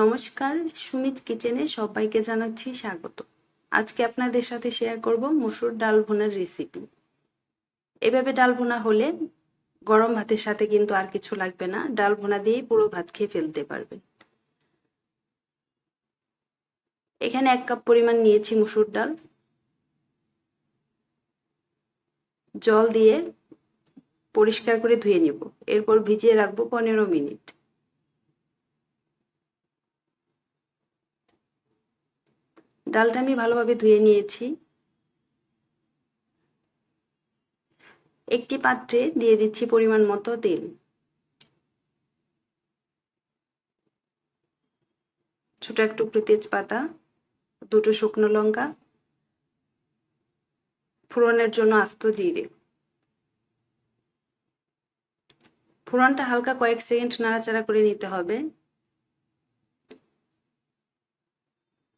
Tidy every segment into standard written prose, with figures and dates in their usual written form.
নমস্কার, সুমিত কিচেনে সবাইকে জানাচ্ছি স্বাগত। আজকে আপনাদের সাথে শেয়ার করব মসুর ডাল ভুনার রেসিপি। এভাবে ডাল ভুনা হলে গরম ভাতের সাথে কিন্তু আর কিছু লাগবে না, ডাল ভুনা দিয়েই পুরো ভাত খেয়ে ফেলতে পারবেন। এখানে 1 কাপ পরিমাণ নিয়েছি মসুর ডাল। জল দিয়ে পরিষ্কার করে ধুয়ে নেব, এরপর ভিজিয়ে রাখবো 15 মিনিট। ডালটা আমি ভালোভাবে ধুয়ে নিয়েছি। একটি পাত্রে দিয়ে দিচ্ছি পরিমাণ মতো তেল। ছোট এক টুকরো তেজপাতা, 2টো শুকনো লঙ্কা, ফোড়নের জন্য আস্ত জিরে। ফোড়নটা হালকা কয়েক সেকেন্ড নাড়াচাড়া করে নিতে হবে।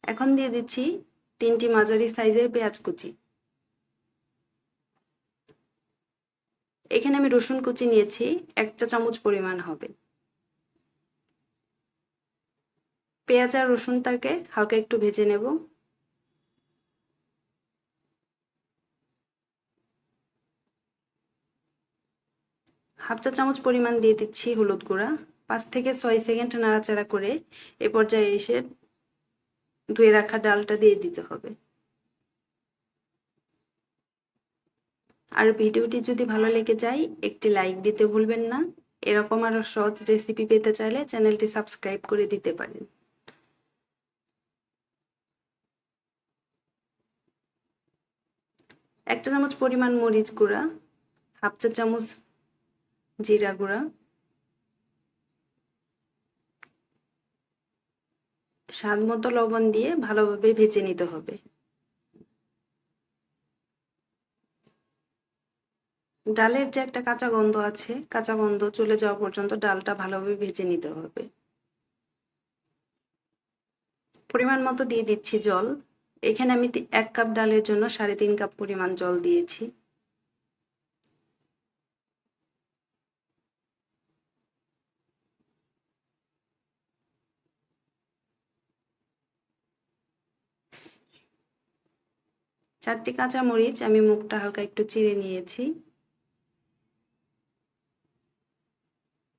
এখন দিয়ে দিচ্ছি 3টি মাঝারি সাইজের পেঁয়াজ কুচি। এখানে আমি রসুন কুচি নিয়েছি, 1 চা চামচ পরিমাণ হবে। পেঁয়াজ আর রসুনটাকে হালকা একটু ভেজে নেব। হাফ চা চামচ পরিমাণ দিয়ে দিচ্ছি হলুদ গুঁড়া। 5 থেকে 6 সেকেন্ড নাড়াচাড়া করে এ পর্যায়ে এসে ধুয়ে রাখা ডালটা দিয়ে দিতে হবে। আর ভিডিওটি যদি ভালো লেগে যায় একটি লাইক দিতে ভুলবেন না। এরকম আরো সহজ রেসিপি পেতে চাইলে চ্যানেলটি সাবস্ক্রাইব করে দিতে পারেন। 1 চা চামচ পরিমাণ মরিচ গুঁড়া, হাফ চা চামচ জিরা গুঁড়া, স্বাদ মতো লবণ দিয়ে ভালোভাবে ভেজে নিতে হবে। ডালের যে একটা কাঁচা গন্ধ আছে, কাঁচা গন্ধ চলে যাওয়া পর্যন্ত ডালটা ভালোভাবে ভেজে নিতে হবে। পরিমাণ মতো দিয়ে দিচ্ছি জল। এখানে আমি 1 কাপ ডালের জন্য 3.5 কাপ পরিমাণ জল দিয়েছি। চারটি কাঁচা মরিচ আমি মুখটা হালকা একটু চিড়ে নিয়েছি।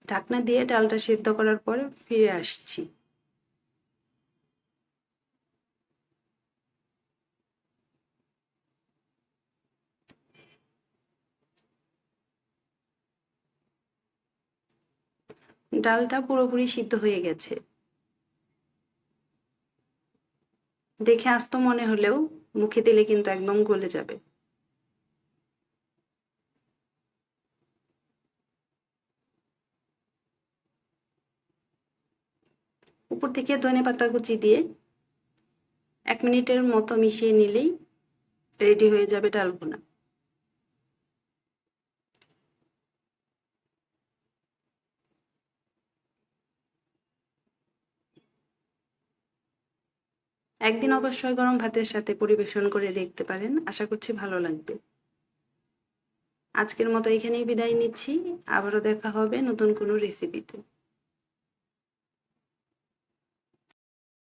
ঢাকনা দিয়ে ডালটা সিদ্ধ করার পর ফিরে আসছি। ডালটা পুরোপুরি সিদ্ধ হয়ে গেছে। দেখে আস্ত মনে হলেও মুখে দিলে কিন্তু একদম গলে যাবে। উপর থেকে ধনেপাতা কুচি দিয়ে 1 মিনিটের মতো মিশিয়ে নিলেই রেডি হয়ে যাবে ডাল ভুনা। একদিন অবশ্যই গরম ভাতের সাথে পরিবেশন করে দেখতে পারেন, আশা করছি ভালো লাগবে। আজকের মতো এখানেই বিদায় নিচ্ছি, আবারও দেখা হবে নতুন কোনো রেসিপিতে।